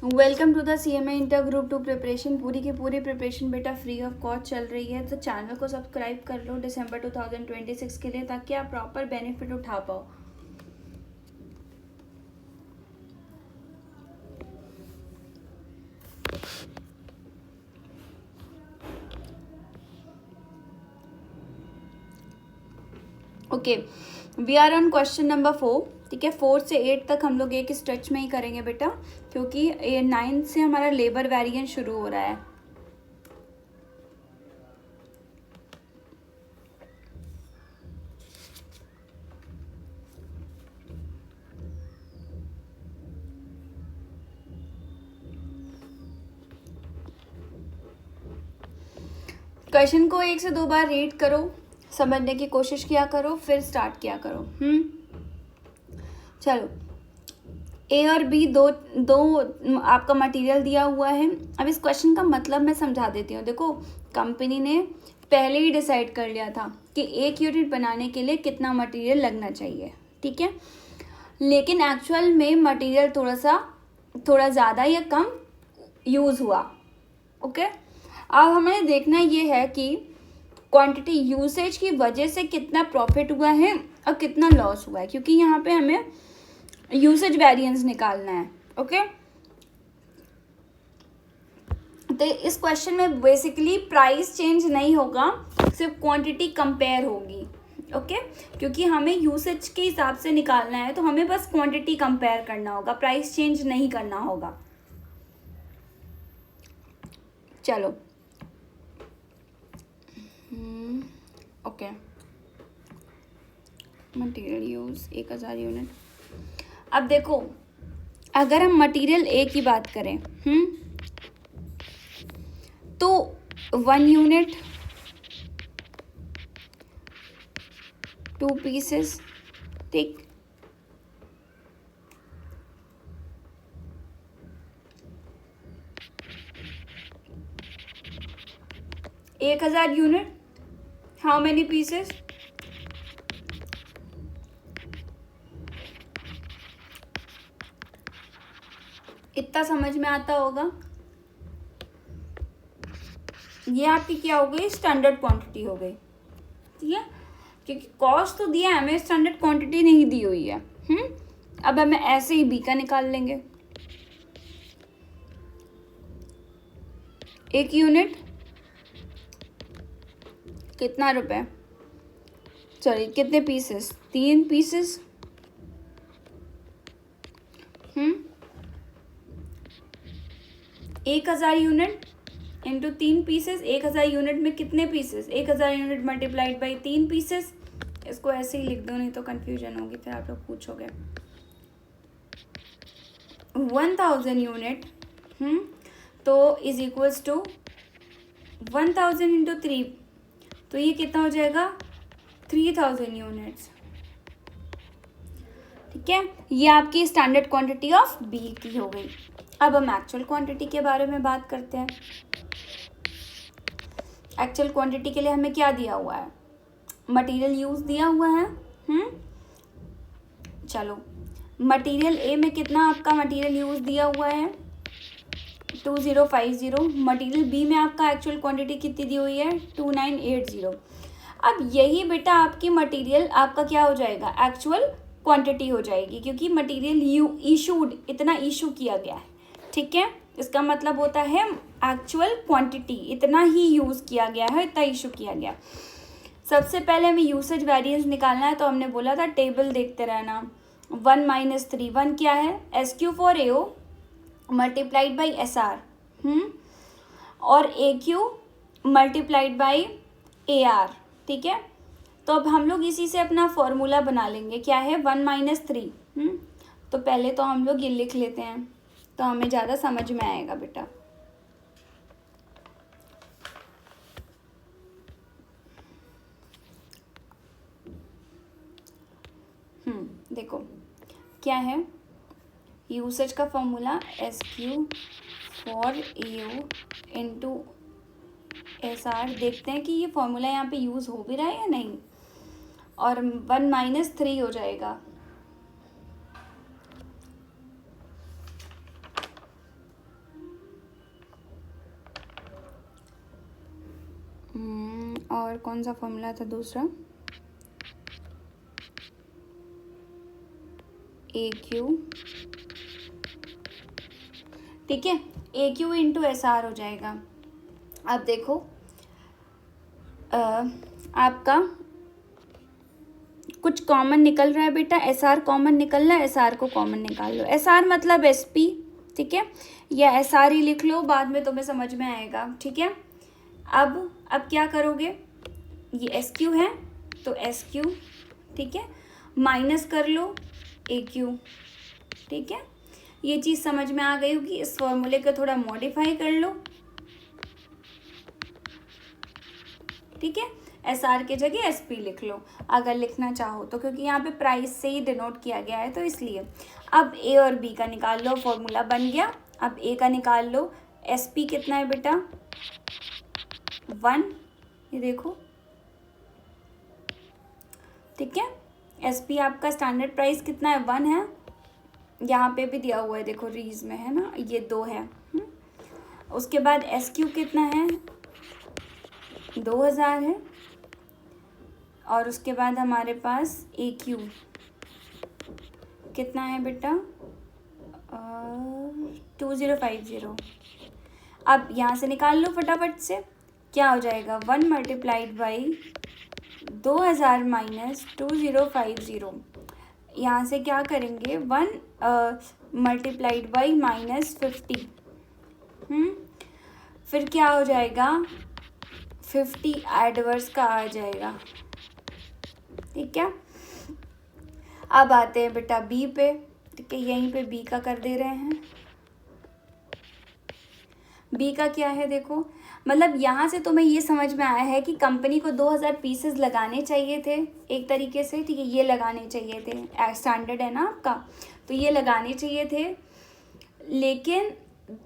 Welcome to the CMA inter group 2 preparation. पूरी की पूरी प्रिपरेशन बेटा फ्री ऑफ कॉस्ट चल रही है, तो चैनल को सब्सक्राइब कर लो दिसंबर 2026 के लिए, ताकि आप प्रॉपर बेनिफिट उठा पाओ। Okay, we are on question number 4। ठीक है, 4 से 8 तक हम लोग एक स्ट्रेच में ही करेंगे बेटा, क्योंकि 9 से हमारा लेबर वेरिएंट शुरू हो रहा है। क्वेश्चन को 1 से 2 बार रीड करो, समझने की कोशिश किया करो, फिर स्टार्ट किया करो। चलो, ए और बी दो आपका मटेरियल दिया हुआ है। अब इस क्वेश्चन का मतलब मैं समझा देती हूँ। देखो, कंपनी ने पहले ही डिसाइड कर लिया था कि 1 यूनिट बनाने के लिए कितना मटेरियल लगना चाहिए। ठीक है, लेकिन एक्चुअल में मटेरियल थोड़ा ज़्यादा या कम यूज़ हुआ। ओके, अब हमें देखना ये है कि क्वांटिटी यूसेज की वजह से कितना प्रॉफिट हुआ है और कितना लॉस हुआ है, क्योंकि यहाँ पे हमें यूसेज वेरिएंस निकालना है। ओके, तो इस क्वेश्चन में बेसिकली प्राइस चेंज नहीं होगा, सिर्फ क्वांटिटी कंपेयर होगी। ओके, क्योंकि हमें यूसेज के हिसाब से निकालना है, तो हमें बस क्वांटिटी कंपेयर करना होगा, प्राइस चेंज नहीं करना होगा। चलो, ओके, मटेरियल यूज 1000 यूनिट। अब देखो, अगर हम मटेरियल ए की बात करें, तो 1 यूनिट 2 पीसेस। ठीक, एक 1000 यूनिट, हाउ मेनी पीसेस? इतना समझ में आता होगा। ये आपकी क्या हो गई? स्टैंडर्ड क्वांटिटी हो गई। ठीक है, क्योंकि कॉस्ट तो दिया है हमें, स्टैंडर्ड क्वांटिटी नहीं दी हुई है। अब हमें ऐसे ही बी का निकाल लेंगे। 1 यूनिट कितना रुपए, सॉरी कितने pieces? 3 pieces. 1000 unit into 3 pieces. 1000 unit में कितने pieces? 1000 unit multiplied by 3 pieces. इसको ऐसे ही लिख दो, नहीं तो कंफ्यूजन होगी, फिर आप लोग पूछोगे। 1000 यूनिट तो इज इक्वल्स टू 1000 इंटू 3, तो ये कितना हो जाएगा? 3000 यूनिट्स। ठीक है, ये आपकी स्टैंडर्ड क्वांटिटी ऑफ बी की हो गई। अब हम एक्चुअल क्वांटिटी के बारे में बात करते हैं। एक्चुअल क्वांटिटी के लिए हमें क्या दिया हुआ है? मटेरियल यूज दिया हुआ है। चलो, मटेरियल ए में कितना आपका मटेरियल यूज दिया हुआ है? 2050। मटेरियल बी में आपका एक्चुअल क्वांटिटी कितनी दी हुई है? 2980। अब यही बेटा आपकी मटेरियल आपका क्या हो जाएगा? एक्चुअल क्वांटिटी हो जाएगी, क्योंकि मटेरियल इशूड इतना इशू किया गया है। ठीक है, इसका मतलब होता है एक्चुअल क्वांटिटी इतना ही यूज़ किया गया है, इतना इशू किया गया। सबसे पहले हमें यूसेज वेरिएंस निकालना है, तो हमने बोला था टेबल देखते रहना। 1 - 3, 1 क्या है? SQ for AO multiplied by SR, और AQ मल्टीप्लाइड बाई AR। ठीक है, तो अब हम लोग इसी से अपना फॉर्मूला बना लेंगे। क्या है? 1 - 3। तो पहले तो हम लोग ये लिख लेते हैं, तो हमें ज़्यादा समझ में आएगा बेटा। देखो क्या है यूसेज का formula? SQ for AO into SR। देखते हैं कि ये फॉर्मूला यहाँ पे यूज़ हो भी रहा है या नहीं। और 1 - 3 हो जाएगा। और कौन सा फॉर्मूला था दूसरा, ए क्यू, ठीक है, ए क्यू इंटू एस आर हो जाएगा। अब देखो आपका कुछ कॉमन निकल रहा है बेटा, एस आर कॉमन निकल रहा है, एस आर को कॉमन निकाल लो। एस आर मतलब एस पी, ठीक है, या एस आर ही लिख लो, बाद में तुम्हें समझ में आएगा, ठीक है। अब क्या करोगे, ये एस क्यू है तो एस क्यू, ठीक है, माइनस कर लो ए क्यू, ठीक है। ये चीज़ समझ में आ गई होगी। इस फॉर्मूले को थोड़ा मॉडिफाई कर लो, ठीक है, एस आर की जगह एस पी लिख लो अगर लिखना चाहो तो, क्योंकि यहाँ पे प्राइस से ही डिनोट किया गया है तो इसलिए। अब ए और बी का निकाल लो, फॉर्मूला बन गया। अब ए का निकाल लो, एस पी कितना है बेटा 1, ये देखो, ठीक है। एस पी आपका स्टैंडर्ड प्राइस कितना है 1 है, यहाँ पे भी दिया हुआ है देखो रीज में है ना, ये 2 है। उसके बाद एस क्यू कितना है 2000 है, और उसके बाद हमारे पास ए क्यू कितना है बेटा 2050। अब यहाँ से निकाल लो फटाफट से, क्या हो जाएगा 1 मल्टीप्लाइड बाई 2000 माइनस 2050। यहाँ से क्या करेंगे 1 मल्टीप्लाइड बाई -50, फिर क्या हो जाएगा 50 एडवर्स का आ जाएगा, ठीक है। अब आते हैं बेटा बी पे, ठीक है, यहीं पे बी का कर दे रहे हैं। बी का क्या है देखो, मतलब यहाँ से तुम्हें ये समझ में आया है कि कंपनी को 2000 पीसेस लगाने चाहिए थे एक तरीके से, ठीक है, ये लगाने चाहिए थे, स्टैंडर्ड है ना आपका, तो ये लगाने चाहिए थे, लेकिन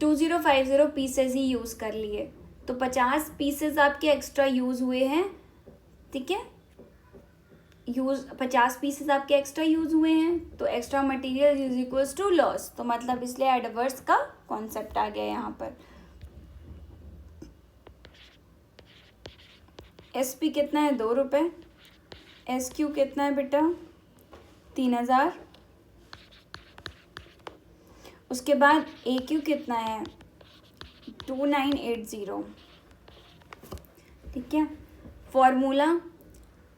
2050 पीसेस ही यूज़ कर लिए, तो 50 पीसेस आपके एक्स्ट्रा यूज़ हुए हैं, ठीक है, 50 पीसेस आपके एक्स्ट्रा यूज़ हुए हैं, तो extra material is equals to loss, तो मतलब इसलिए एडवर्स का कॉन्सेप्ट आ गया यहाँ पर। एस पी कितना है 2 रुपये, एस क्यू कितना है बेटा 3000, उसके बाद ए क्यू कितना है 2980, ठीक है। फॉर्मूला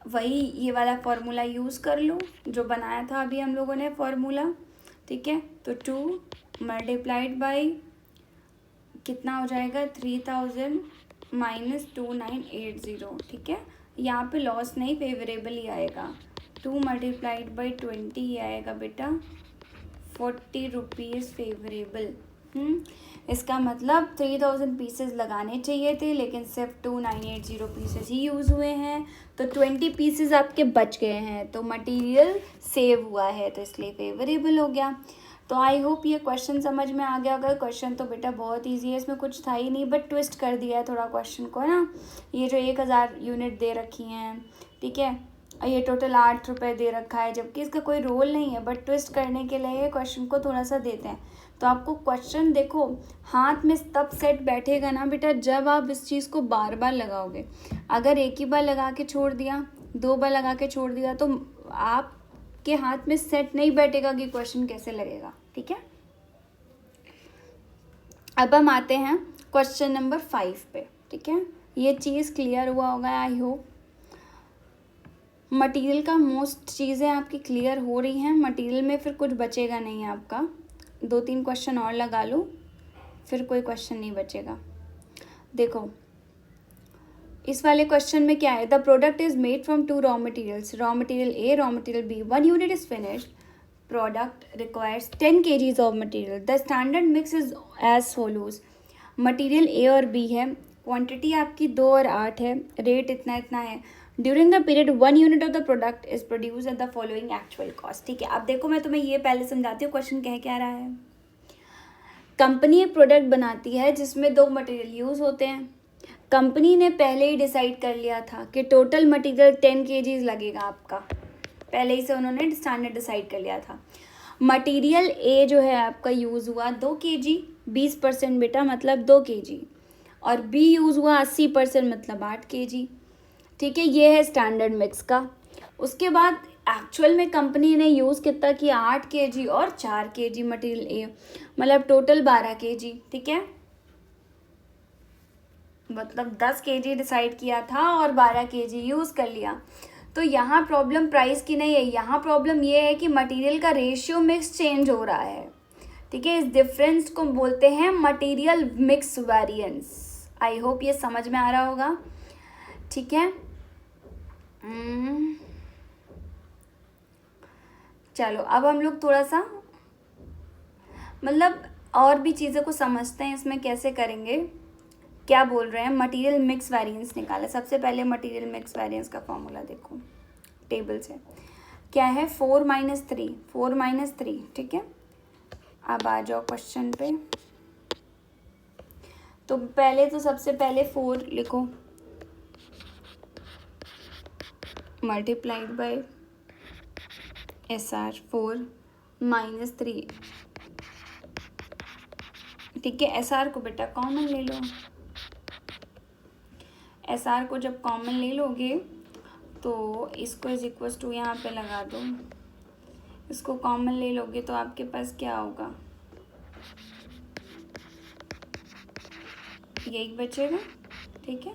वही ये वाला फॉर्मूला यूज़ कर लो जो बनाया था अभी हम लोगों ने फॉर्मूला, ठीक है। तो 2 मल्टीप्लाइड बाई कितना हो जाएगा 3000 माइनस 2980, ठीक है। यहाँ पे लॉस नहीं, फेवरेबल ही आएगा। 2 मल्टीप्लाइड बाई 20 ही आएगा बेटा 40 रुपीज़ फेवरेबल। इसका मतलब 3000 पीसेस लगाने चाहिए थे, लेकिन सिर्फ 2980 पीसेस ही यूज़ हुए हैं, तो 20 पीसेस आपके बच गए हैं, तो मटेरियल सेव हुआ है, तो इसलिए फेवरेबल हो गया। तो आई होप ये क्वेश्चन समझ में आ गया। अगर क्वेश्चन तो बेटा बहुत इजी है, इसमें कुछ था ही नहीं, बट ट्विस्ट कर दिया है थोड़ा क्वेश्चन को, है ना। ये जो 1000 यूनिट दे रखी हैं, ठीक है, ये टोटल 8 रुपये दे रखा है, जबकि इसका कोई रोल नहीं है, बट ट्विस्ट करने के लिए क्वेश्चन को थोड़ा सा देते हैं। तो आपको क्वेश्चन देखो हाथ में तब सेट बैठेगा ना बेटा जब आप इस चीज़ को बार बार लगाओगे। अगर एक ही बार लगा के छोड़ दिया, 2 बार लगा के छोड़ दिया, तो आपके हाथ में सेट नहीं बैठेगा कि क्वेश्चन कैसे लगेगा, ठीक है। अब हम आते हैं क्वेश्चन नंबर 5 पे, ठीक है। ये चीज़ क्लियर हुआ होगा आई होप। मटेरियल का मोस्ट चीज़ें आपकी क्लियर हो रही हैं, मटेरियल में फिर कुछ बचेगा नहीं आपका। 2-3 क्वेश्चन और लगा लो, फिर कोई क्वेश्चन नहीं बचेगा। देखो इस वाले क्वेश्चन में क्या है, the product is made from 2 raw materials, raw material A, raw material B, 1 unit is finished, product requires 10 kgs of material, the standard mix is as follows. Material A और B है, quantity आपकी 2 और 8 है, rate इतना इतना है। During the period 1 unit of the product is produce at the following actual cost, ठीक है। अब देखो मैं तुम्हें ये पहले समझाती हूँ क्वेश्चन कह क्या रहा है। कंपनी एक प्रोडक्ट बनाती है जिसमें 2 मटेरियल यूज़ होते हैं। कंपनी ने पहले ही डिसाइड कर लिया था कि टोटल मटेरियल 10 kgs लगेगा आपका, पहले ही से उन्होंने स्टैंडर्ड डिसाइड कर लिया था। मटेरियल ए जो है आपका यूज़ हुआ 2 kg, 20% बेटा मतलब 2 kg, और बी यूज़ हुआ 80% मतलब 8 kg। ठीक है, ये है स्टैंडर्ड मिक्स का। उसके बाद एक्चुअल में कंपनी ने यूज़ कितना किया, 8 kg और 4 kg मटेरियल ए, मतलब टोटल 12 kg। ठीक है, मतलब 10 kg डिसाइड किया था और 12 kg यूज़ कर लिया। तो यहाँ प्रॉब्लम प्राइस की नहीं है, यहाँ प्रॉब्लम ये है कि मटेरियल का रेशियो मिक्स चेंज हो रहा है। ठीक है, इस डिफरेंस को बोलते हैं material mix variance. I hope ये समझ में आ रहा होगा। ठीक है, चलो अब हम लोग थोड़ा सा मतलब और भी चीज़ों को समझते हैं, इसमें कैसे करेंगे, क्या बोल रहे हैं। मटेरियल मिक्स वेरिएंस निकाला। सबसे पहले मटेरियल मिक्स वेरिएंस का फॉर्मूला देखो टेबल से, क्या है 4 - 3, 4 - 3। ठीक है, अब आ जाओ क्वेश्चन पे। तो पहले तो सबसे पहले 4 लिखो मल्टीप्लाइड बाय SR 4 - 3। ठीक है, SR को बेटा कॉमन ले लो। SR को जब कॉमन ले लोगे तो इसको इज इक्वल टू यहाँ पे लगा दो, इसको कॉमन ले लोगे तो आपके पास क्या होगा, यही बचेगा। ठीक है,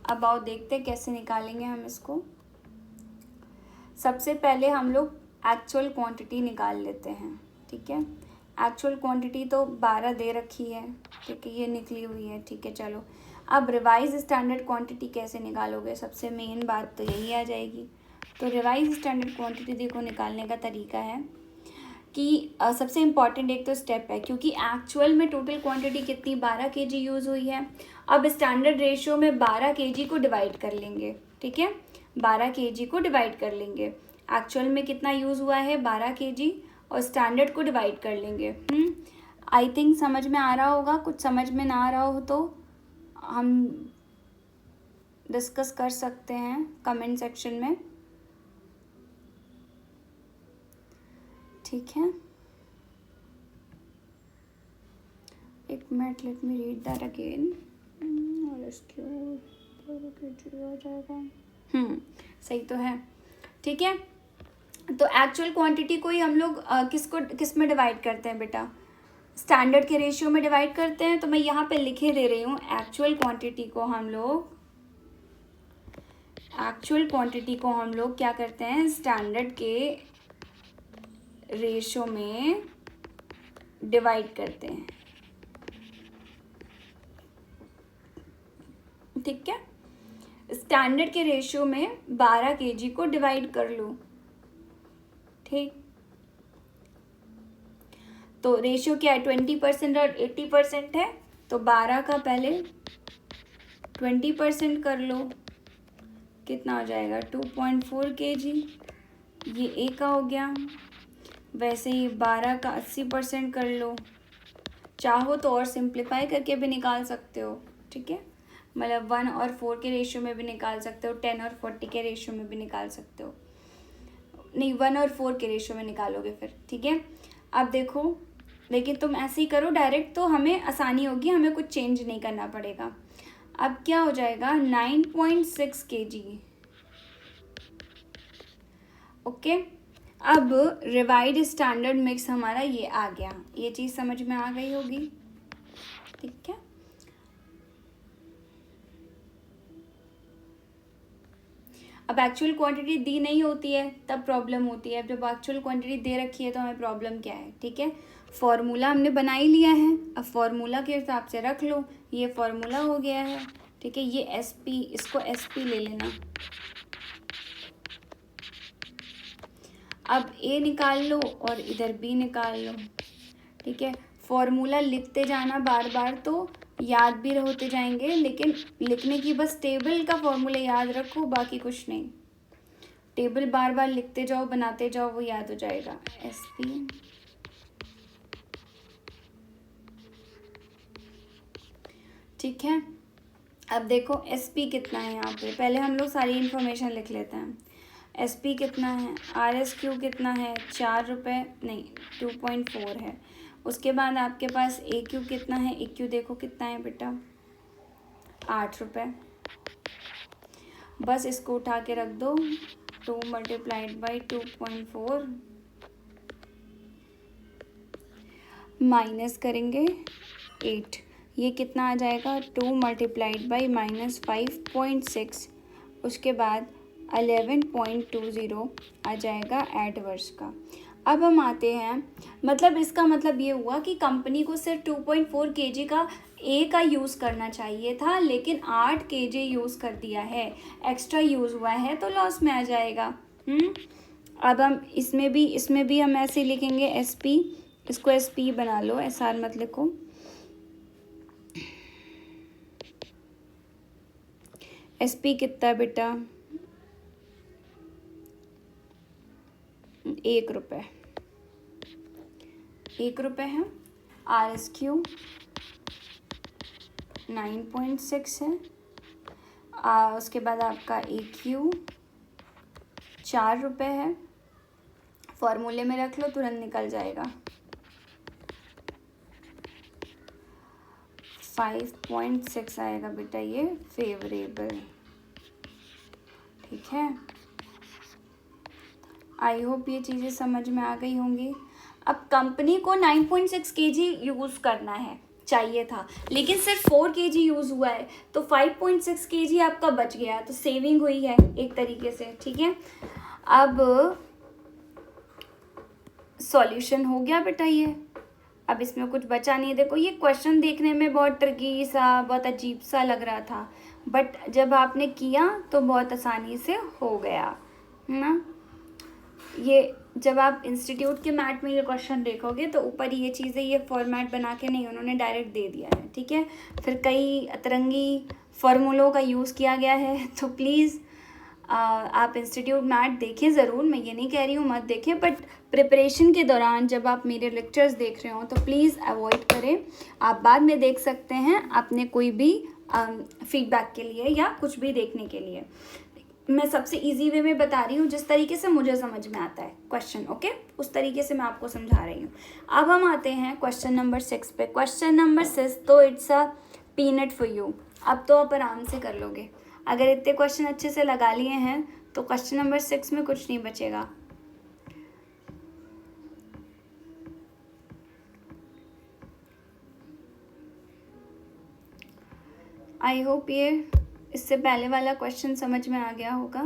अब आओ देखते हैं कैसे निकालेंगे हम इसको। सबसे पहले हम लोग एक्चुअल क्वांटिटी निकाल लेते हैं। ठीक है, एक्चुअल क्वांटिटी तो 12 दे रखी है। ठीक है, ये निकली हुई है। ठीक है, चलो अब रिवाइज स्टैंडर्ड क्वांटिटी कैसे निकालोगे, सबसे मेन बात तो यही आ जाएगी। तो रिवाइज स्टैंडर्ड क्वांटिटी देखो निकालने का तरीका है कि सबसे इम्पॉर्टेंट एक तो स्टेप है, क्योंकि एक्चुअल में टोटल क्वांटिटी कितनी 12 kg यूज़ हुई है। अब स्टैंडर्ड रेशियो में 12 kg को डिवाइड कर लेंगे। ठीक है, 12 kg को डिवाइड कर लेंगे। एक्चुअल में कितना यूज़ हुआ है 12 kg, और स्टैंडर्ड को डिवाइड कर लेंगे। आई थिंक समझ में आ रहा होगा। कुछ समझ में ना आ रहा हो तो हम डिस्कस कर सकते हैं कमेंट सेक्शन में। ठीक है, एक minute, let me read that again. और इसके हो जाएगा। सही तो है। ठीक है, तो एक्चुअल क्वांटिटी को ही हम लोग किस में डिवाइड करते हैं बेटा, स्टैंडर्ड के रेशियो में डिवाइड करते हैं। तो मैं यहाँ पे लिखे दे रही हूँ, एक्चुअल क्वांटिटी को हम लोग क्या करते हैं, स्टैंडर्ड के रेशियो में डिवाइड करते हैं। ठीक है, स्टैंडर्ड के रेशियो में 12 kg को डिवाइड कर लो। ठीक, तो रेशियो क्या है 20% और 80% है, तो 12 का पहले 20% कर लो, कितना हो जाएगा 2.4 kg, ये ए का हो गया। वैसे ही 12 का 80% कर लो, चाहो तो और सिंप्लीफाई करके भी निकाल सकते हो। ठीक है, मतलब 1 और 4 के रेशियो में भी निकाल सकते हो, 10 और 40 के रेशियो में भी निकाल सकते हो। नहीं, 1 और 4 के रेशियो में निकालोगे फिर। ठीक है, अब देखो, लेकिन तुम ऐसे ही करो डायरेक्ट तो हमें आसानी होगी, हमें कुछ चेंज नहीं करना पड़ेगा। अब क्या हो जाएगा 9.6 kg। ओके, अब रिवाइड स्टैंडर्ड मिक्स हमारा ये आ गया, ये चीज़ समझ में आ गई होगी। ठीक है, अब एक्चुअल क्वांटिटी दी नहीं होती है तब प्रॉब्लम होती है। अब जब एक्चुअल क्वांटिटी दे रखी है तो हमें प्रॉब्लम क्या है। ठीक है, फॉर्मूला हमने बना ही लिया है, अब फॉर्मूला के हिसाब से रख लो, ये फॉर्मूला हो गया है। ठीक है, ये SP, इसको SP ले लेना। अब A निकाल लो और इधर B निकाल लो। ठीक है, फॉर्मूला लिखते जाना बार बार तो याद भी होते जाएंगे, लेकिन लिखने की बस टेबल का फॉर्मूला याद रखो, बाकी कुछ नहीं। टेबल बार बार लिखते जाओ, बनाते जाओ, वो याद हो जाएगा। SP, ठीक है, अब देखो SP कितना है यहाँ पे, पहले हम लोग सारी इन्फॉर्मेशन लिख लेते हैं। SP कितना है, RSQ कितना है, 4 रुपये, नहीं 2.4 है। उसके बाद आपके पास AQ कितना है, AQ देखो कितना है बेटा, 8 रुपये। बस इसको उठा के रख दो, 2 मल्टीप्लाइड बाई 2.4 माइनस करेंगे 8, ये कितना आ जाएगा 2 मल्टीप्लाइड बाई -5.6, उसके बाद 11.20 आ जाएगा एडवर्स का। अब हम आते हैं, मतलब इसका मतलब ये हुआ कि कंपनी को सिर्फ 2.4 kg का ए का यूज़ करना चाहिए था, लेकिन 8 kg यूज़ कर दिया है, एक्स्ट्रा यूज़ हुआ है, तो लॉस में आ जाएगा। अब हम इसमें भी हम ऐसे लिखेंगे SP, इसको SP बना लो, SR मत लिखो। SP कितना बेटा 1 रुपये, 1 रुपये है। RSQ 9.6 है। उसके बाद आपका AQ 4 रुपये है, फॉर्मूले में रख लो, तुरंत निकल जाएगा। 5.6 आएगा बेटा ये फेवरेबल, ठीक है। आई होप ये चीज़ें समझ में आ गई होंगी। अब कंपनी को 9.6 kg यूज़ करना है, चाहिए था, लेकिन सिर्फ 4 kg यूज़ हुआ है, तो 5.6 kg आपका बच गया, तो सेविंग हुई है एक तरीके से, ठीक है। अब सॉल्यूशन हो गया बेटा ये, अब इसमें कुछ बचा नहीं। देखो ये क्वेश्चन देखने में बहुत ट्रिकी सा, बहुत अजीब सा लग रहा था, बट जब आपने किया तो बहुत आसानी से हो गया, है ना। ये जब आप इंस्टीट्यूट के मैथ में ये क्वेश्चन देखोगे तो ऊपर ये चीज़ें, ये फॉर्मेट बना के नहीं, उन्होंने डायरेक्ट दे दिया है, ठीक है। फिर कई अतरंगी फार्मूलों का यूज़ किया गया है, तो प्लीज़ आप इंस्टीट्यूट मैथ देखें ज़रूर, मैं ये नहीं कह रही हूँ मत देखें, बट प्रिपरेशन के दौरान जब आप मेरे लेक्चर्स देख रहे हो तो प्लीज़ अवॉइड करें। आप बाद में देख सकते हैं अपने कोई भी फीडबैक के लिए या कुछ भी देखने के लिए। मैं सबसे इजी वे में बता रही हूँ, जिस तरीके से मुझे समझ में आता है क्वेश्चन, ओके, उस तरीके से मैं आपको समझा रही हूँ। अब हम आते हैं क्वेश्चन नंबर 6 पे। क्वेश्चन नंबर 6 तो it's a peanut for you, अब तो आप आराम से कर लोगे। अगर इतने क्वेश्चन अच्छे से लगा लिए हैं तो क्वेश्चन नंबर 6 में कुछ नहीं बचेगा। आई होप ये इससे पहले वाला क्वेश्चन समझ में आ गया होगा।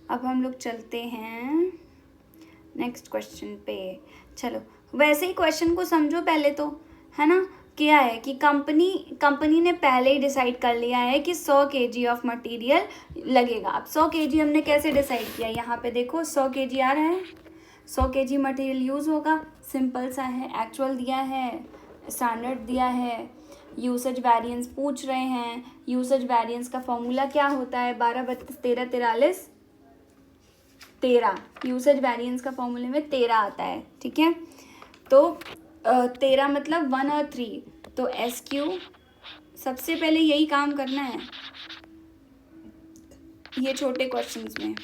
अब हम लोग चलते हैं नेक्स्ट क्वेश्चन पे। चलो वैसे ही क्वेश्चन को समझो पहले तो, है ना। क्या है कि कंपनी ने पहले ही डिसाइड कर लिया है कि 100 kg ऑफ मटेरियल लगेगा। अब 100 kg हमने कैसे डिसाइड किया, यहाँ पे देखो 100 kg आ रहा है, 100 kg मटेरियल यूज़ होगा, सिंपल सा है। एक्चुअल दिया है, स्टैंडर्ड दिया है, यूसेज वेरिएंस पूछ रहे हैं। यूसेज वेरिएंस का फॉर्मूला क्या होता है, 12 32 13 43 13। यूसेज वेरिएंस का फॉर्मूले में 13 आता है, ठीक है। तो 13 मतलब 1 और 3, तो SQ सबसे पहले यही काम करना है ये छोटे क्वेश्चंस में।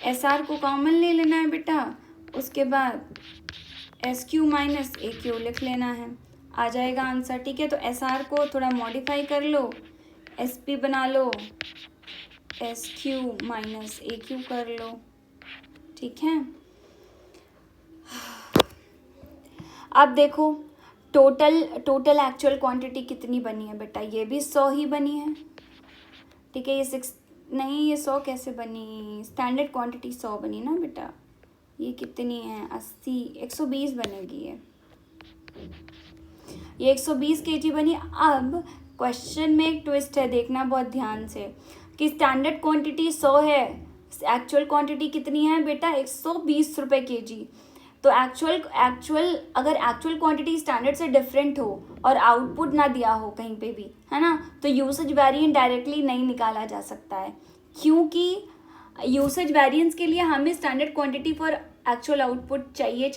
SR को कॉमन ले लेना है बेटा, उसके बाद SQ माइनस AQ लिख लेना है, आ जाएगा आंसर, ठीक है। तो SR को थोड़ा मॉडिफाई कर लो, SP बना लो, SQ माइनस AQ कर लो, ठीक है। अब देखो टोटल एक्चुअल क्वांटिटी कितनी बनी है बेटा, ये भी 100 ही बनी है, ठीक है। ये 6 नहीं, ये 100 कैसे बनी, स्टैंडर्ड क्वांटिटी 100 बनी ना बेटा, ये कितनी है 80 120 बनेगी ये 120 kg बनी। अब क्वेश्चन में एक ट्विस्ट है, देखना बहुत ध्यान से, कि स्टैंडर्ड क्वांटिटी 100 है, एक्चुअल क्वांटिटी कितनी है बेटा 120 रुपये kg। तो अगर एक्चुअल क्वांटिटी स्टैंडर्ड से डिफरेंट हो और आउटपुट ना दिया हो कहीं पे भी, है ना, तो यूसेज वेरिएंट डायरेक्टली नहीं निकाला जा सकता है, क्योंकि यूसेज वेरिएंस के लिए हमें standard quantity for actual output चाहिए,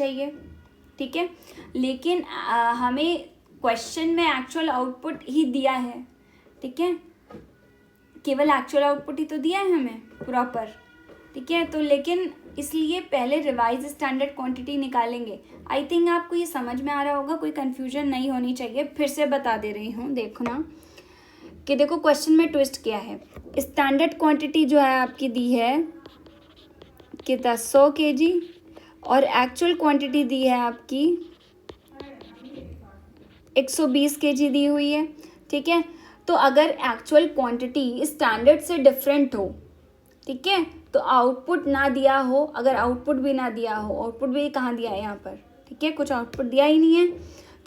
ठीक है। लेकिन हमें क्वेश्चन में एक्चुअल आउटपुट ही दिया है, ठीक है, केवल एक्चुअल आउटपुट ही तो दिया है हमें प्रॉपर, ठीक है। तो लेकिन इसलिए पहले रिवाइज स्टैंडर्ड क्वांटिटी निकालेंगे। आई थिंक आपको ये समझ में आ रहा होगा, कोई कंफ्यूजन नहीं होनी चाहिए। फिर से बता दे रही हूँ, देखो ना कि देखो क्वेश्चन में ट्विस्ट क्या है। स्टैंडर्ड क्वांटिटी जो है आपकी दी है कितना 100 kg और एक्चुअल क्वांटिटी दी है आपकी 120 kg दी हुई है, ठीक है। तो अगर एक्चुअल क्वांटिटी स्टैंडर्ड से डिफरेंट हो, ठीक है, तो आउटपुट ना दिया हो, अगर आउटपुट भी ना दिया हो, आउटपुट भी कहाँ दिया है यहाँ पर, ठीक है, कुछ आउटपुट दिया ही नहीं है।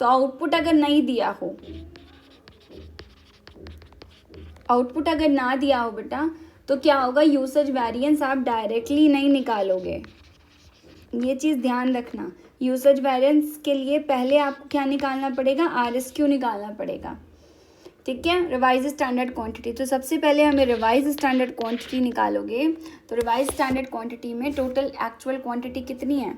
तो आउटपुट अगर नहीं दिया हो, आउटपुट अगर ना दिया हो बेटा, तो क्या होगा, यूसेज वेरिएंस आप डायरेक्टली नहीं निकालोगे। ये चीज़ ध्यान रखना। यूसेज वेरिएंस के लिए पहले आपको क्या निकालना पड़ेगा, RSQ निकालना पड़ेगा, ठीक है, रिवाइज स्टैंडर्ड क्वांटिटी। तो सबसे पहले हमें रिवाइज स्टैंडर्ड क्वांटिटी निकालोगे। तो रिवाइज स्टैंडर्ड क्वांटिटी में टोटल एक्चुअल क्वांटिटी कितनी है,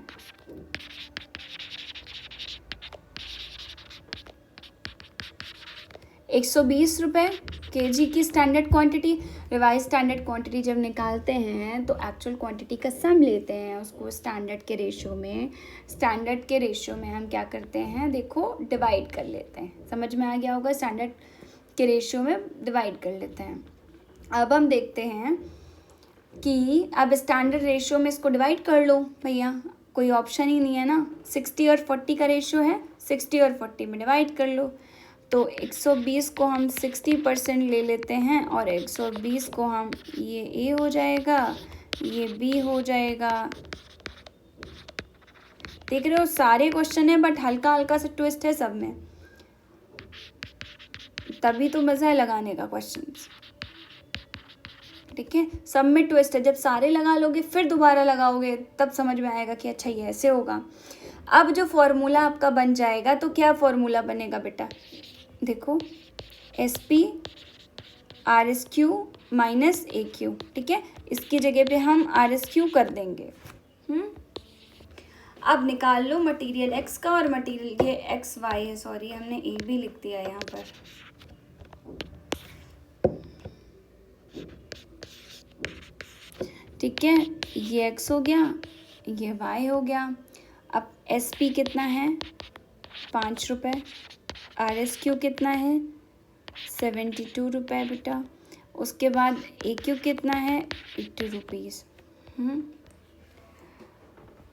120 रुपये kg की standard quantity. Revise standard quantity जब निकालते हैं तो एक्चुअल क्वांटिटी का सम लेते हैं, उसको स्टैंडर्ड के रेशियो में, स्टैंडर्ड के रेशियो में हम क्या करते हैं, देखो डिवाइड कर लेते हैं। समझ में आ गया होगा, स्टैंडर्ड के रेशियो में डिवाइड कर लेते हैं। अब हम देखते हैं कि अब स्टैंडर्ड रेशियो में इसको डिवाइड कर लो भैया, कोई ऑप्शन ही नहीं है ना। 60 और 40 का रेशियो है, 60 और 40 में डिवाइड कर लो। तो 120 को हम 60% ले लेते हैं और 120 को हम, ये A हो जाएगा, ये B हो जाएगा। देख रहे हो सारे क्वेश्चन है बट हल्का हल्का सा ट्विस्ट है सब में, तभी तो मज़ा है लगाने का क्वेश्चन, ठीक है। सब में ट्विस्ट है, जब सारे लगा लोगे फिर दोबारा लगाओगे तब समझ में आएगा कि अच्छा ये ऐसे होगा। अब जो फॉर्मूला आपका बन जाएगा, तो क्या फॉर्मूला बनेगा बेटा, देखो SP RSQ माइनस AQ, ठीक है, इसकी जगह पे हम RSQ कर देंगे। अब निकाल लो मटेरियल X का और मटेरियल, ये XY है, सॉरी हमने A भी लिख दिया है यहाँ पर। ठीक है, ये X हो गया, ये Y हो गया। अब SP कितना है, 5 रुपये, RSQ कितना है, 72 रुपये बेटा। उसके बाद AQ कितना है, 80 रुपीज़।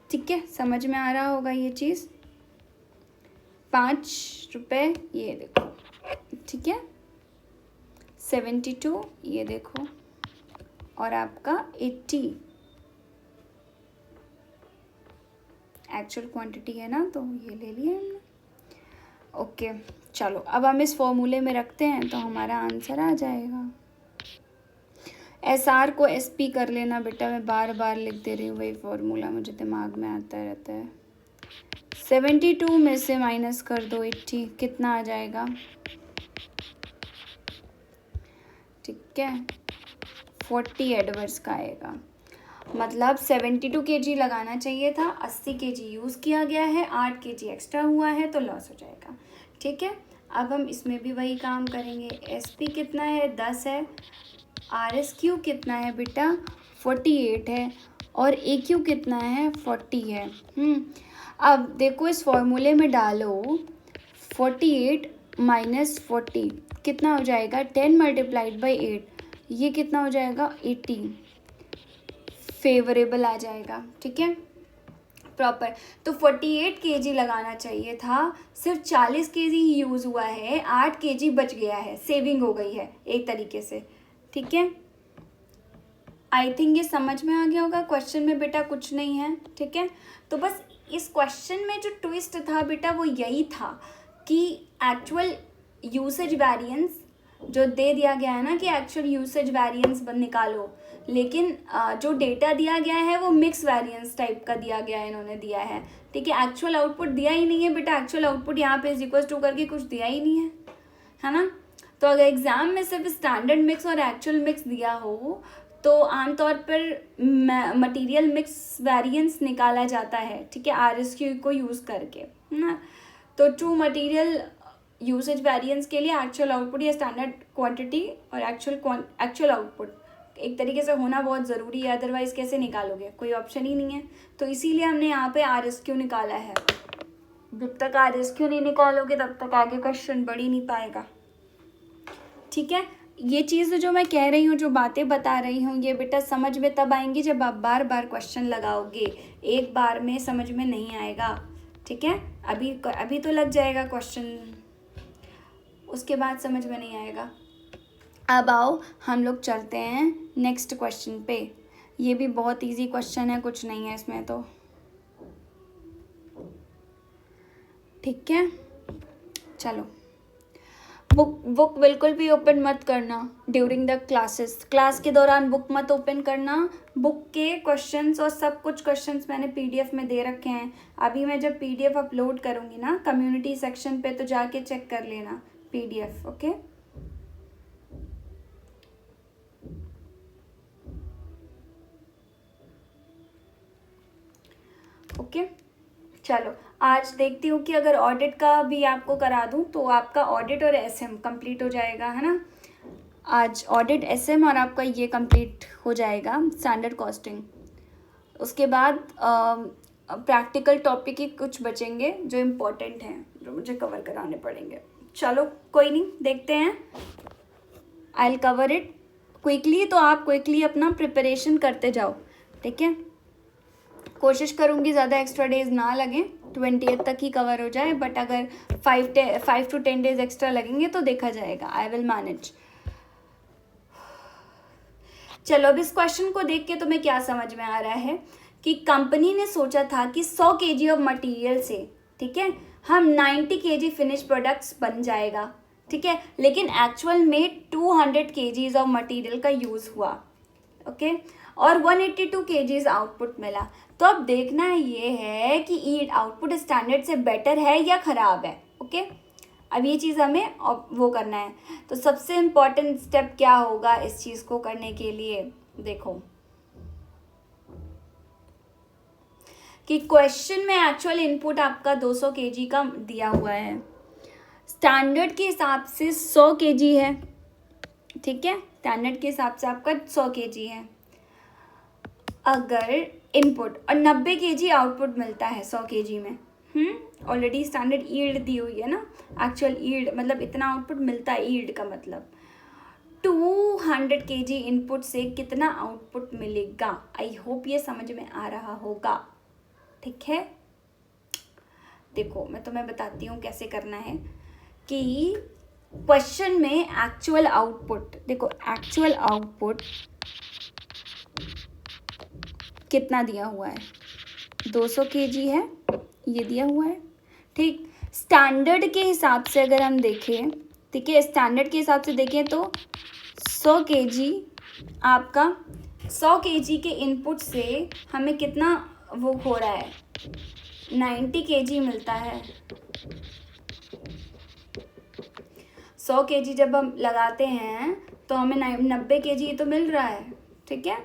ठीक है, समझ में आ रहा होगा ये चीज़। 5 रुपये ये देखो, ठीक है, 72 ये देखो, और आपका 80 एक्चुअल क्वांटिटी है ना, तो ये ले लिया हमने। ओके चलो, अब हम इस फॉर्मूले में रखते हैं तो हमारा आंसर आ जाएगा। SR को SP कर लेना बेटा, मैं बार बार लिख दे रही हूँ, वही फॉर्मूला मुझे दिमाग में आता रहता है। 72 में से माइनस कर दो 80, कितना आ जाएगा, ठीक है, 40 एडवर्स का आएगा। मतलब 72 kg लगाना चाहिए था, 80 kg यूज़ किया गया है, 8 kg एक्स्ट्रा हुआ है तो लॉस हो जाएगा। ठीक है, अब हम इसमें भी वही काम करेंगे। SP कितना है, 10 है, RSQ कितना है बेटा, 48 है, और AQ कितना है, 40 है। अब देखो इस फॉर्मूले में डालो, 48 माइनस 40 कितना हो जाएगा, 10 मल्टीप्लाइड बाई 8, ये कितना हो जाएगा, 80, फेवरेबल आ जाएगा। ठीक है, प्रॉपर। तो 48 kg लगाना चाहिए था, सिर्फ 40 kg ही यूज़ हुआ है, 8 kg बच गया है, सेविंग हो गई है एक तरीके से। ठीक है, आई थिंक ये समझ में आ गया होगा। क्वेश्चन में बेटा कुछ नहीं है। ठीक है, तो बस इस क्वेश्चन में जो ट्विस्ट था बेटा वो यही था कि एक्चुअल यूसेज वेरिएंस जो दे दिया गया है ना, कि एक्चुअल यूसेज वेरिएंस निकालो, लेकिन जो डेटा दिया गया है वो मिक्स वेरिएंस टाइप का दिया गया है, इन्होंने दिया है। ठीक है, एक्चुअल आउटपुट दिया ही नहीं है बेटा, एक्चुअल आउटपुट यहाँ पे इक्वल्स टू करके कुछ दिया ही नहीं है ना। तो अगर एग्जाम में सिर्फ स्टैंडर्ड मिक्स और एक्चुअल मिक्स दिया हो तो आमतौर पर मटेरियल मिक्स वेरिएंस निकाला जाता है। ठीक है, RSQ को यूज़ करके, है ना। तो ट्रू मटेरियल यूसेज वेरिएंस के लिए एक्चुअल आउटपुट या स्टैंडर्ड क्वांटिटी और एक्चुअल आउटपुट एक तरीके से होना बहुत ज़रूरी है, अदरवाइज़ कैसे निकालोगे, कोई ऑप्शन ही नहीं है। तो इसीलिए हमने यहाँ पे RSQ निकाला है। जब तक RSQ नहीं निकालोगे तब तक आगे क्वेश्चन बढ़ ही नहीं पाएगा। ठीक है, ये चीज़ जो मैं कह रही हूँ, जो बातें बता रही हूँ, ये बेटा समझ में तब आएंगी जब आप बार बार क्वेश्चन लगाओगे, एक बार में समझ में नहीं आएगा। ठीक है, अभी तो लग जाएगा क्वेश्चन, उसके बाद समझ में नहीं आएगा। अब आओ हम लोग चलते हैं नेक्स्ट क्वेश्चन पे। ये भी बहुत इजी क्वेश्चन है, कुछ नहीं है इसमें तो। ठीक है, चलो। बुक बिल्कुल भी ओपन मत करना ड्यूरिंग द क्लासेस। क्लास के दौरान बुक मत ओपन करना। बुक के क्वेश्चंस और सब कुछ क्वेश्चंस मैंने PDF में दे रखे हैं। अभी मैं जब PDF अपलोड करूँगी ना कम्युनिटी सेक्शन पे, तो जाके चेक कर लेना PDF। ओके, ओके, चलो आज देखती हूँ कि अगर ऑडिट का भी आपको करा दूँ तो आपका ऑडिट और SM कंप्लीट हो जाएगा, है ना। आज ऑडिट, SM और आपका ये कंप्लीट हो जाएगा, स्टैंडर्ड कॉस्टिंग। उसके बाद प्रैक्टिकल टॉपिक ही कुछ बचेंगे जो इम्पोर्टेंट हैं, जो मुझे कवर कराने पड़ेंगे। चलो कोई नहीं, देखते हैं, I will cover it quickly. तो आप क्विकली अपना प्रिपरेशन करते जाओ, ठीक है। कोशिश करूँगी ज़्यादा एक्स्ट्रा डेज ना लगें, 20th तक ही कवर हो जाए, बट अगर 5 to 10 डेज एक्स्ट्रा लगेंगे तो देखा जाएगा, आई विल मैनेज। चलो अब इस क्वेश्चन को देख के तुम्हें क्या समझ में आ रहा है कि कंपनी ने सोचा था कि 100 kg ऑफ मटेरियल से, ठीक है, हम 90 kg फिनिश प्रोडक्ट्स बन जाएगा, ठीक है, लेकिन एक्चुअल में 200 kg ऑफ मटेरियल का यूज़ हुआ, ओके, और 182 kg आउटपुट मिला। तो अब देखना ये है कि ईल्ड आउटपुट स्टैंडर्ड से बेटर है या ख़राब है, ओके। अब ये चीज़ हमें वो करना है। तो सबसे इम्पॉर्टेंट स्टेप क्या होगा इस चीज़ को करने के लिए, देखो कि क्वेश्चन में एक्चुअल इनपुट आपका 200 kg का दिया हुआ है, स्टैंडर्ड के हिसाब से 100 kg है, ठीक है, स्टैंडर्ड के हिसाब से आपका 100 kg है। अगर इनपुट और 90 kg आउटपुट मिलता है 100 kg में, ऑलरेडी स्टैंडर्ड ईल्ड दी हुई है ना, एक्चुअल ईल्ड मतलब इतना आउटपुट मिलता है, ईल्ड का मतलब 200 kg इनपुट से कितना आउटपुट मिलेगा। आई होप ये समझ में आ रहा होगा, ठीक है। देखो मैं तुम्हें बताती हूँ कैसे करना है कि क्वेश्चन में एक्चुअल आउटपुट, देखो एक्चुअल आउटपुट कितना दिया हुआ है, 200 kg है, ये दिया हुआ है, ठीक। स्टैंडर्ड के हिसाब से अगर हम देखें, ठीक है, स्टैंडर्ड के हिसाब से देखें तो 100 kg आपका 100 kg के इनपुट से हमें कितना वो हो रहा है, 90 kg मिलता है। 100 kg जब हम लगाते हैं तो हमें 90 kg तो मिल रहा है, ठीक है।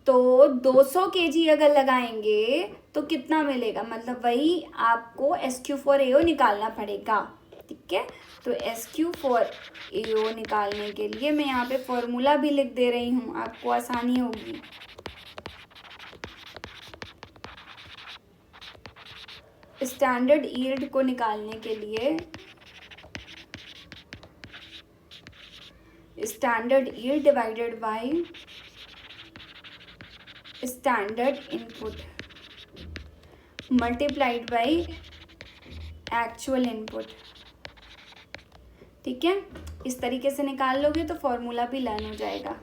तो 200 kg अगर लगाएंगे तो कितना मिलेगा, मतलब वही आपको SQ4AO निकालना पड़ेगा, ठीक है। तो SQ4AO निकालने के लिए मैं यहाँ पे फॉर्मूला भी लिख दे रही हूँ, आपको आसानी होगी। स्टैंडर्ड यील्ड को निकालने के लिए standard yield divided by standard input multiplied by actual input, ठीक है। इस तरीके से निकाल लोगे तो फॉर्मूला भी लर्न हो जाएगा।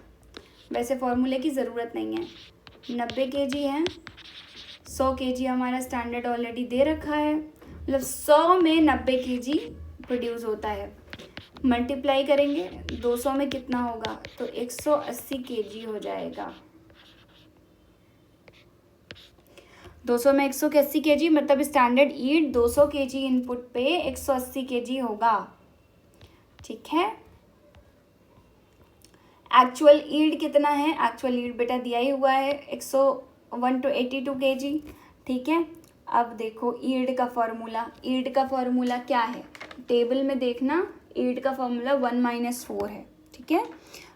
वैसे फॉर्मूले की ज़रूरत नहीं है। 90 kg है, 100 kg हमारा स्टैंडर्ड ऑलरेडी दे रखा है, मतलब 100 में 90 kg प्रोड्यूस होता है, मल्टीप्लाई करेंगे 200 में कितना होगा, तो 180 kg हो जाएगा। 200 में 180 kg मतलब स्टैंडर्ड यील्ड 200 kg इनपुट पे 180 kg होगा, ठीक है। एक्चुअल यील्ड कितना है, एक्चुअल यील्ड बेटा दिया ही हुआ है 101 to 82 kg, ठीक है। अब देखो यील्ड का फॉर्मूला क्या है, टेबल में देखना, यील्ड का फॉर्मूला 1 - 4 है, ठीक है।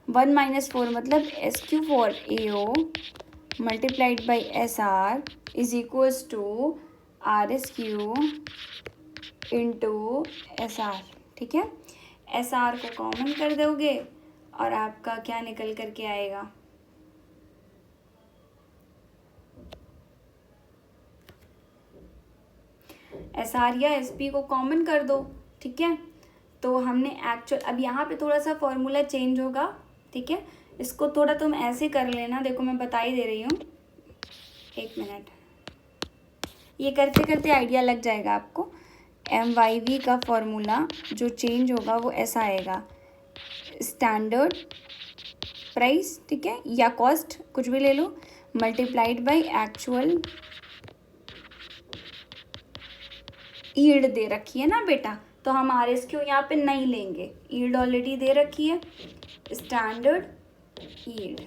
1 - 4 मतलब SQ for AO multiplied by SR is equals to RSQ into SR। ठीक है, SR को कॉमन कर दोगे और आपका क्या निकल करके आएगा, SR या SP को कॉमन कर दो। ठीक है, तो हमने एक्चुअल, अब यहाँ पे थोड़ा सा फॉर्मूला चेंज होगा। ठीक है, इसको थोड़ा तुम ऐसे कर लेना, देखो मैं बता ही दे रही हूँ, 1 मिनट, ये करते करते आइडिया लग जाएगा आपको। MYV का फॉर्मूला जो चेंज होगा वो ऐसा आएगा, स्टैंडर्ड प्राइस, ठीक है, या कॉस्ट कुछ भी ले लो, मल्टीप्लाइड बाई एक्चुअल यील्ड दे रखी है ना बेटा, तो हम RSQ यहाँ पे नहीं लेंगे, यील्ड ऑलरेडी दे रखी है, स्टैंडर्ड यील्ड।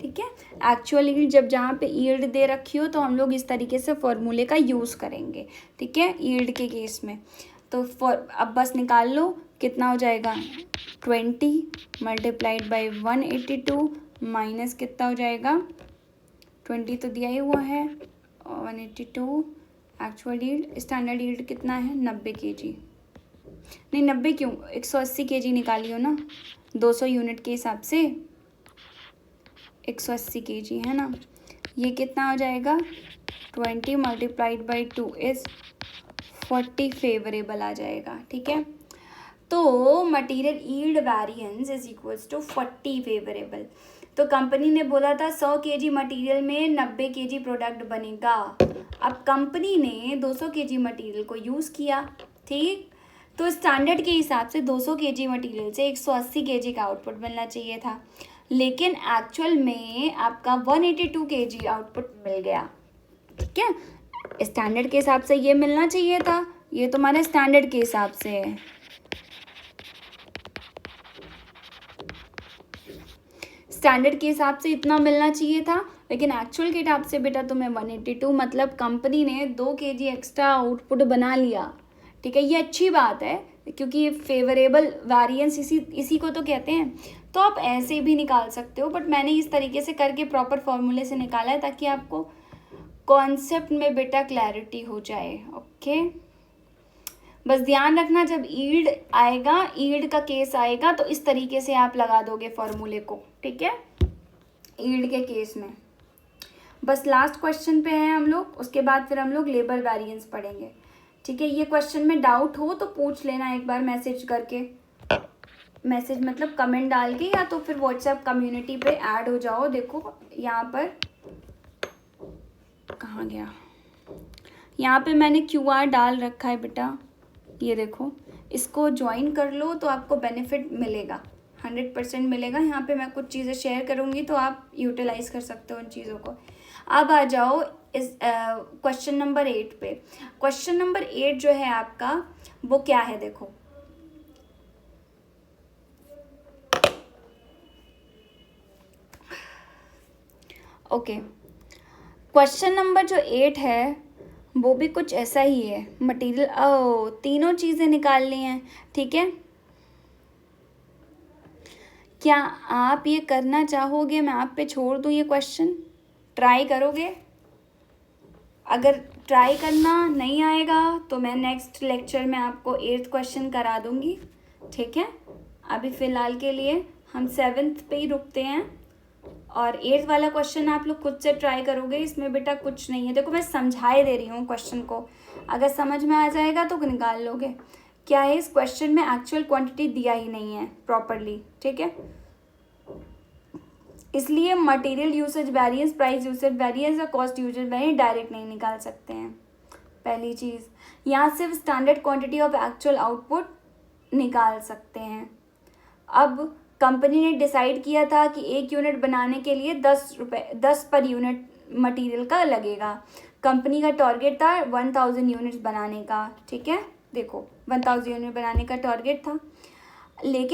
ठीक है, एक्चुअल यील्ड जब जहाँ पे यील्ड दे रखी हो तो हम लोग इस तरीके से फॉर्मूले का यूज़ करेंगे। ठीक है, यील्ड के केस में तो अब बस निकाल लो कितना हो जाएगा, 20 मल्टीप्लाइड बाई 182 माइनस कितना हो जाएगा, 20 तो दिया ही हुआ है, 182 एक्चुअल यील्ड, स्टैंडर्ड यील्ड कितना है 90 kg, नहीं 90 क्यों, 180 kg निकाली हो ना, 200 यूनिट के हिसाब से 180 kg है ना, ये कितना हो जाएगा, 20 मल्टीप्लाइड बाई 2 इज 40 फेवरेबल आ जाएगा। ठीक है, तो material yield variance is equals to 40 favourable. तो कंपनी ने बोला था 100 kg मटेरियल में 90 kg प्रोडक्ट बनेगा, अब कंपनी ने 200 kg मटेरियल को यूज़ किया। ठीक, तो स्टैंडर्ड के हिसाब से 200 kg मटेरियल से 180 kg का आउटपुट मिलना चाहिए था, लेकिन एक्चुअल में आपका 182 kg आउटपुट मिल गया। ठीक है, स्टैंडर्ड के हिसाब से ये मिलना चाहिए था, ये तुम्हारे स्टैंडर्ड के हिसाब से है। स्टैंडर्ड के हिसाब से इतना मिलना चाहिए था, लेकिन एक्चुअल के हिसाब से बेटा तुम्हें 182, मतलब कंपनी ने 2 kg एक्स्ट्रा आउटपुट बना लिया। ठीक है, ये अच्छी बात है क्योंकि ये फेवरेबल वेरिएंस इसी को तो कहते हैं। तो आप ऐसे भी निकाल सकते हो, बट मैंने इस तरीके से करके प्रॉपर फॉर्मूले से निकाला है ताकि आपको कॉन्सेप्ट में बेटा क्लैरिटी हो जाए। ओके, बस ध्यान रखना जब यील्ड आएगा, यील्ड का केस आएगा तो इस तरीके से आप लगा दोगे फॉर्मूले को। ठीक है, यील्ड के केस में बस लास्ट क्वेश्चन पे हैं हम लोग, उसके बाद फिर हम लोग लेबर वेरिएंस पढ़ेंगे। ठीक है, ये क्वेश्चन में डाउट हो तो पूछ लेना एक बार मैसेज करके, मैसेज मतलब कमेंट डाल के, या तो फिर व्हाट्सएप कम्युनिटी पे ऐड हो जाओ। देखो यहाँ पर कहाँ गया, यहाँ पे मैंने QR डाल रखा है बेटा, ये देखो, इसको ज्वाइन कर लो तो आपको बेनिफिट मिलेगा, 100% मिलेगा। यहाँ पे मैं कुछ चीज़ें शेयर करूँगी तो आप यूटिलाइज कर सकते हो उन चीज़ों को। अब आ जाओ इस क्वेश्चन नंबर 8 पे। क्वेश्चन नंबर 8 जो है आपका वो क्या है, देखो ओके, क्वेश्चन नंबर जो 8 है वो भी कुछ ऐसा ही है, मटेरियल तीनों चीज़ें निकालनी हैं। ठीक है, क्या आप ये करना चाहोगे, मैं आप पे छोड़ दूँ ये क्वेश्चन, ट्राई करोगे? अगर ट्राई करना नहीं आएगा तो मैं नेक्स्ट लेक्चर में आपको 8th क्वेश्चन करा दूँगी। ठीक है, अभी फ़िलहाल के लिए हम 7th पे ही रुकते हैं, और 8th वाला क्वेश्चन आप लोग खुद से ट्राई करोगे, इसमें बेटा कुछ नहीं है। देखो मैं समझाए दे रही हूँ क्वेश्चन को, अगर समझ में आ जाएगा तो निकाल लोगे। क्या है, इस क्वेश्चन में एक्चुअल क्वांटिटी दिया ही नहीं है प्रॉपरली। ठीक है, इसलिए material usage variance, price usage variance या कॉस्ट यूसेज वेरिएंस डायरेक्ट नहीं निकाल सकते हैं। पहली चीज़, यहाँ सिर्फ standard quantity of actual output निकाल सकते हैं। अब कंपनी ने डिसाइड किया था कि 1 यूनिट बनाने के लिए 10 पर यूनिट मटेरियल का लगेगा। कंपनी का टारगेट था 1000 यूनिट्स बनाने का। ठीक है, देखो 1000 यूनिट बनाने का टारगेट था, लेकिन